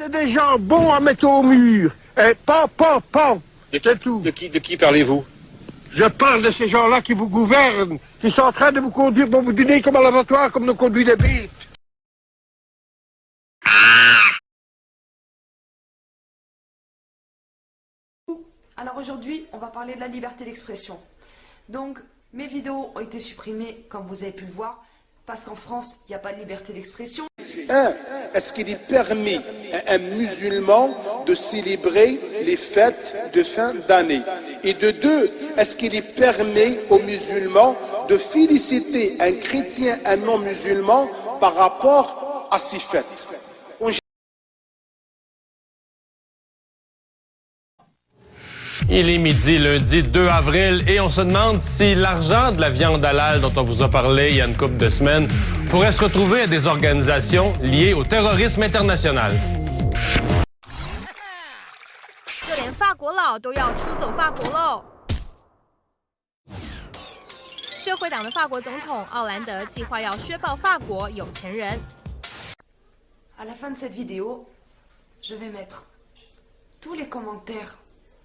C'est des gens bons à mettre au mur. Et pan. C'est tout. De qui parlez-vous? Je parle de ces gens-là qui vous gouvernent, qui sont en train de vous conduire pour vous dîner comme à l'abattoir, comme nous conduit les bêtes. Alors aujourd'hui, on va parler de la liberté d'expression. Donc, mes vidéos ont été supprimées, comme vous avez pu le voir, parce qu'en France, il n'y a pas de liberté d'expression. Est-ce qu'il est permis à un musulman de célébrer les fêtes de fin d'année? Et de deux, est-ce qu'il est permis aux musulmans de féliciter un chrétien, un non-musulman, par rapport à ces fêtes? Il est midi, lundi 2 avril, et on se demande si l'argent de la viande halal dont on vous a parlé il y a une couple de semaines pourrait se retrouver à des organisations liées au terrorisme international. 就连法国佬都要出走法国喽。社会党的法国总统奥兰德计划要削爆法国有钱人。À la fin de cette vidéo, je vais mettre tous les commentaires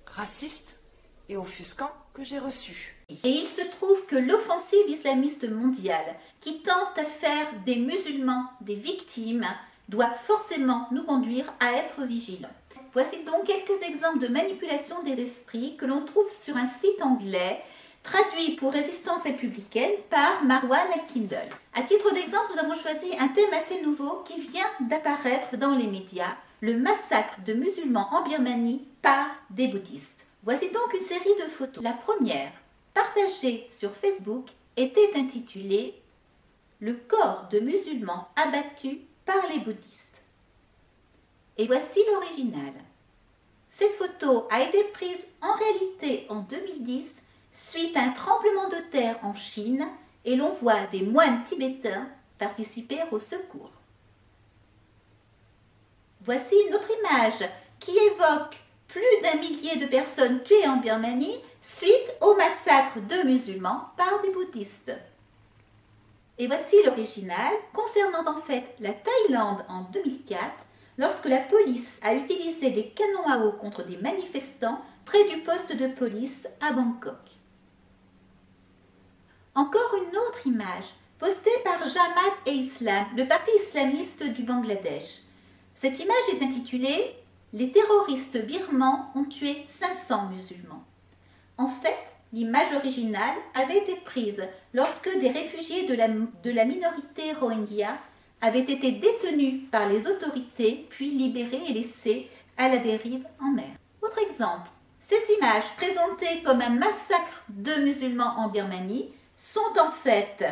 racistes et offusquants que j'ai reçus. Et il se trouve que l'offensive islamiste mondiale, qui tente à faire des musulmans des victimes, doit forcément nous conduire à être vigilants. Voici donc quelques exemples de manipulation des esprits que l'on trouve sur un site anglais traduit pour Résistance républicaine par Marwan Al-Kindle. À titre d'exemple, nous avons choisi un thème assez nouveau qui vient d'apparaître dans les médias, le massacre de musulmans en Birmanie par des bouddhistes. Voici donc une série de photos. La première, partagée sur Facebook, était intitulée « Le corps de musulmans abattus par les bouddhistes ». Et voici l'original. Cette photo a été prise en réalité en 2010 suite à un tremblement de terre en Chine et l'on voit des moines tibétains participer au secours. Voici une autre image qui évoque plus d'1 millier de personnes tuées en Birmanie suite au massacre de musulmans par des bouddhistes. Et voici l'original concernant en fait la Thaïlande en 2004 lorsque la police a utilisé des canons à eau contre des manifestants près du poste de police à Bangkok. Encore une autre image postée par Jamaat et Islam, le parti islamiste du Bangladesh. Cette image est intitulée « Les terroristes birmans ont tué 500 musulmans ». En fait, l'image originale avait été prise lorsque des réfugiés de la minorité Rohingya avaient été détenus par les autorités puis libérés et laissés à la dérive en mer. Autre exemple, ces images présentées comme un massacre de musulmans en Birmanie sont en fait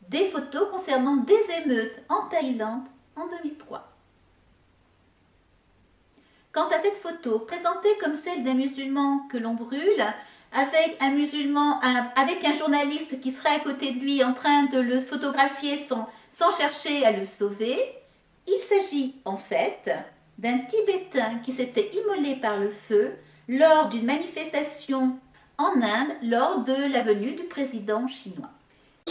des photos concernant des émeutes en Thaïlande en 2003. Quant à cette photo, présentée comme celle d'un musulman que l'on brûle, avec un journaliste qui serait à côté de lui en train de le photographier sans chercher à le sauver, il s'agit en fait d'un Tibétain qui s'était immolé par le feu lors d'une manifestation en Inde lors de la venue du président chinois.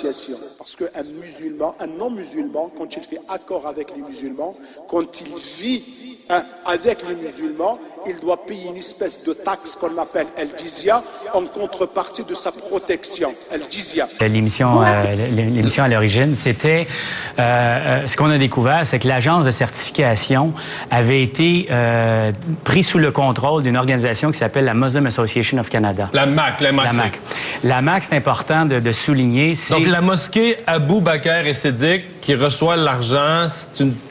Parce qu'un musulman, un non-musulman, quand il fait accord avec les musulmans, quand il vit avec les musulmans, il doit payer une espèce de taxe qu'on appelle al-jizya en contrepartie de sa protection. Al-jizya. L'émission à l'origine, c'était ce qu'on a découvert, c'est que l'agence de certification avait été prise sous le contrôle d'une organisation qui s'appelle la Muslim Association of Canada. La MAC. La MAC, c'est important de souligner. Donc la mosquée Abou Bakr et Siddiq qui reçoit l'argent,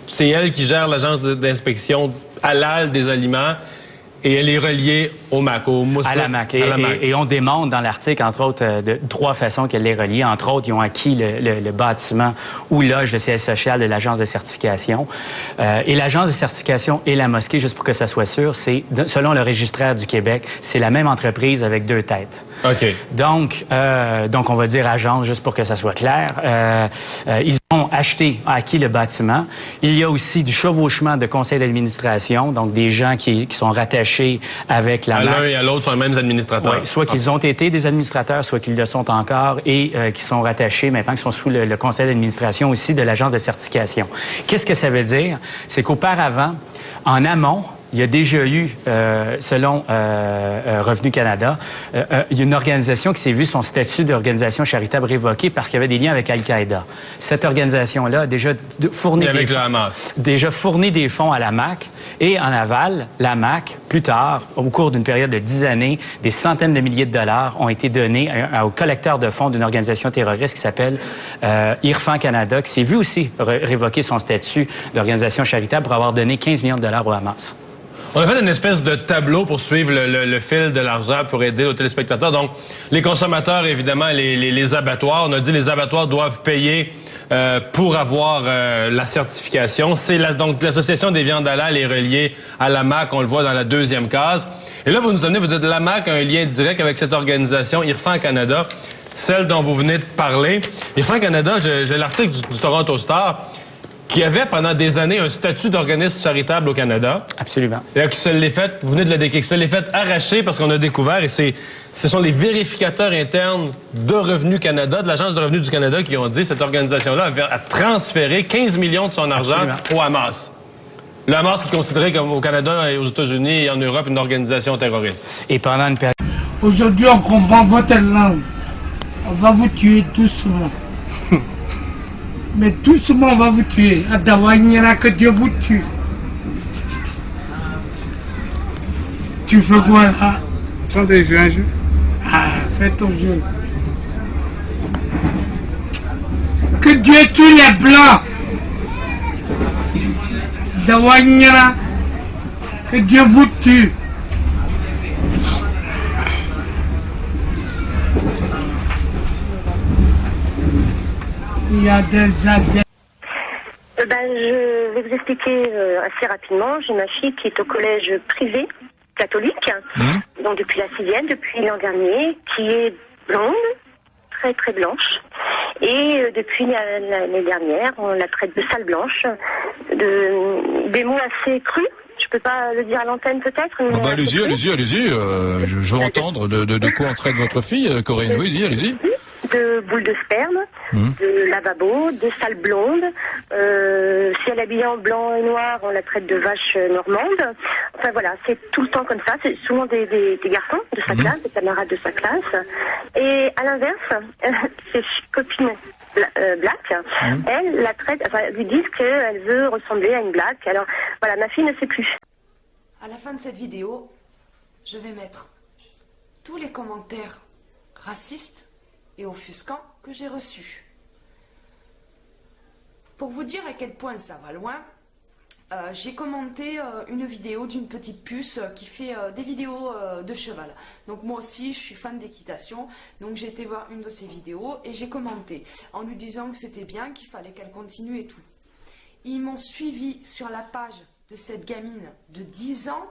c'est elle qui gère l'agence d'inspection halal des aliments. Et elle est reliée au MAC, au Muslim. À la MAC. Et on démontre dans l'article, entre autres, de 3 façons qu'elle est reliée. Entre autres, ils ont acquis le bâtiment où loge le siège social de l'agence de certification. Et l'agence de certification et la mosquée, juste pour que ça soit sûr, c'est, selon le registraire du Québec, c'est la même entreprise avec 2 têtes. OK. Donc on va dire agence, juste pour que ça soit clair. ont acquis le bâtiment. Il y a aussi du chevauchement de conseils d'administration, donc des gens qui sont rattachés avec la MAC. L'un et à l'autre sont les mêmes administrateurs. Oui, soit qu'ils ont été des administrateurs, soit qu'ils le sont encore et qui sont rattachés maintenant, qui sont sous le conseil d'administration aussi de l'agence de certification. Qu'est-ce que ça veut dire? C'est qu'auparavant, en amont, il y a déjà eu, selon Revenu Canada, il y a une organisation qui s'est vue son statut d'organisation charitable révoqué parce qu'il y avait des liens avec Al-Qaïda. Cette organisation-là a déjà fourni des fonds à la MAC et en aval, la MAC, plus tard, au cours d'une période de 10 années, des centaines de milliers de dollars ont été donnés au collecteur de fonds d'une organisation terroriste qui s'appelle IRFAN Canada, qui s'est vu aussi révoquer son statut d'organisation charitable pour avoir donné 15 millions de dollars au Hamas. On a fait une espèce de tableau pour suivre le fil de l'argent pour aider aux téléspectateurs. Donc, les consommateurs, évidemment, les abattoirs. On a dit les abattoirs doivent payer pour avoir la certification. Donc, l'Association des viandes halal est reliée à la MAC, on le voit dans la deuxième case. Et là, vous nous amenez, vous dites la MAC a un lien direct avec cette organisation, IRFAN Canada, celle dont vous venez de parler. IRFAN Canada, j'ai l'article du Toronto Star, qui avait pendant des années un statut d'organisme charitable au Canada. Absolument. Et qui se l'est fait, vous venez de le décrire, qui se l'est fait arracher parce qu'on a découvert, et ce sont les vérificateurs internes de Revenu Canada, de l'Agence de revenus du Canada, qui ont dit que cette organisation-là a transféré 15 millions de son argent au Hamas. Le Hamas qui est considéré comme au Canada et aux États-Unis et en Europe une organisation terroriste. Et pendant une période... Aujourd'hui, on comprend votre langue. On va vous tuer doucement. Mais doucement, on va vous tuer. À Dawanyera, que Dieu vous tue. Tu fais quoi là? Attendez, je viens un jeu. Ah, fais ton jeu. Que Dieu tue les Blancs. Dawanyera, que Dieu vous tue. Il y a des adeptes. Je vais vous expliquer assez rapidement. J'ai ma fille qui est au collège privé catholique, donc depuis la 6e, depuis l'an dernier, qui est blonde, très très blanche. Et depuis l'année dernière, on la traite de sale blanche, des mots assez crus. Je peux pas le dire à l'antenne peut-être. Allez-y. Je veux entendre de quoi on traite votre fille, Corinne. Oui, allez-y. De boules de sperme, de lavabo, de sales blondes. Si elle est habillée en blanc et noir, on la traite de vache normande. Enfin voilà, c'est tout le temps comme ça. C'est souvent des garçons de sa classe, des camarades de sa classe. Et à l'inverse, ses copines black, elle la traite, enfin, lui disent qu'elle veut ressembler à une black. Alors voilà, ma fille ne sait plus. À la fin de cette vidéo, je vais mettre tous les commentaires racistes et offusquants que j'ai reçus. Pour vous dire à quel point ça va loin, j'ai commenté une vidéo d'une petite puce qui fait des vidéos de cheval. Donc moi aussi je suis fan d'équitation, donc j'ai été voir une de ses vidéos et j'ai commenté en lui disant que c'était bien, qu'il fallait qu'elle continue et tout. Ils m'ont suivi sur la page de cette gamine de 10 ans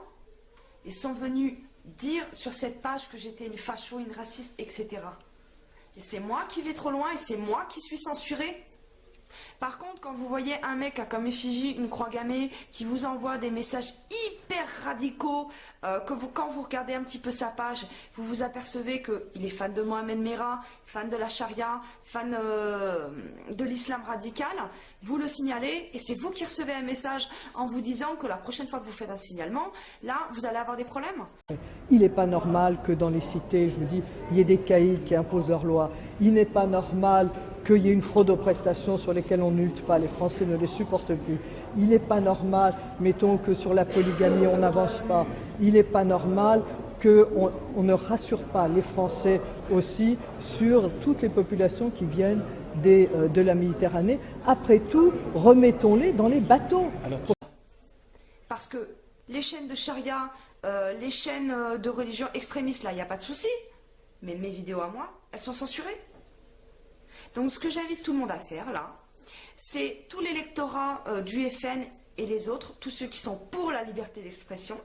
et sont venus dire sur cette page que j'étais une facho, une raciste, etc. Et c'est moi qui vais trop loin et c'est moi qui suis censurée. Par contre, quand vous voyez un mec à comme effigie une croix gammée qui vous envoie des messages hyper radicaux, quand vous regardez un petit peu sa page, vous vous apercevez qu'il est fan de Mohamed Merah, fan de la charia, fan de l'islam radical, vous le signalez et c'est vous qui recevez un message en vous disant que la prochaine fois que vous faites un signalement, là, vous allez avoir des problèmes. Il n'est pas normal que dans les cités, je vous dis, il y ait des caïds qui imposent leurs lois. Il n'est pas normal qu'il y ait une fraude aux prestations sur lesquelles on ne lutte pas. Les Français ne les supportent plus. Il n'est pas normal, mettons, que sur la polygamie, on n'avance pas. Il n'est pas normal qu'on ne rassure pas les Français aussi sur toutes les populations qui viennent de la Méditerranée. Après tout, remettons-les dans les bateaux. Parce que les chaînes de charia, les chaînes de religion extrémistes, là, il n'y a pas de souci. Mais mes vidéos à moi, elles sont censurées. Donc ce que j'invite tout le monde à faire, là, c'est tout l'électorat du FN et les autres, tous ceux qui sont pour la liberté d'expression,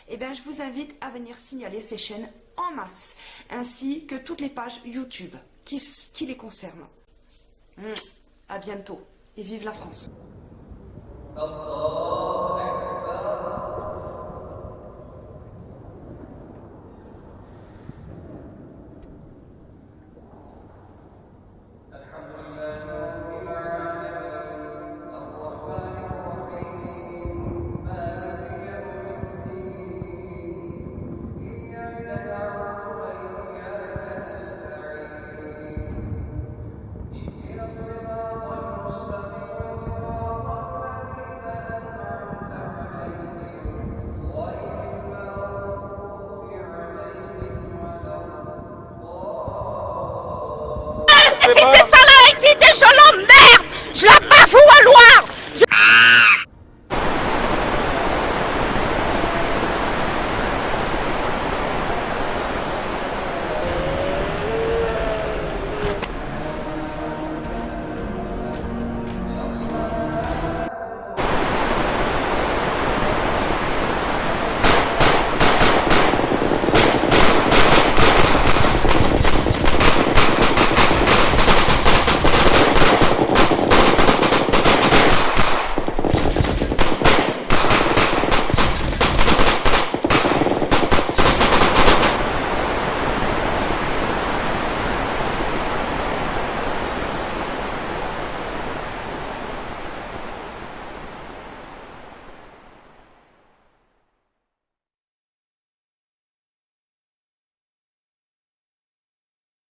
eh bien, je vous invite à venir signaler ces chaînes en masse, ainsi que toutes les pages YouTube qui les concernent. À bientôt. Et vive la France. Allah.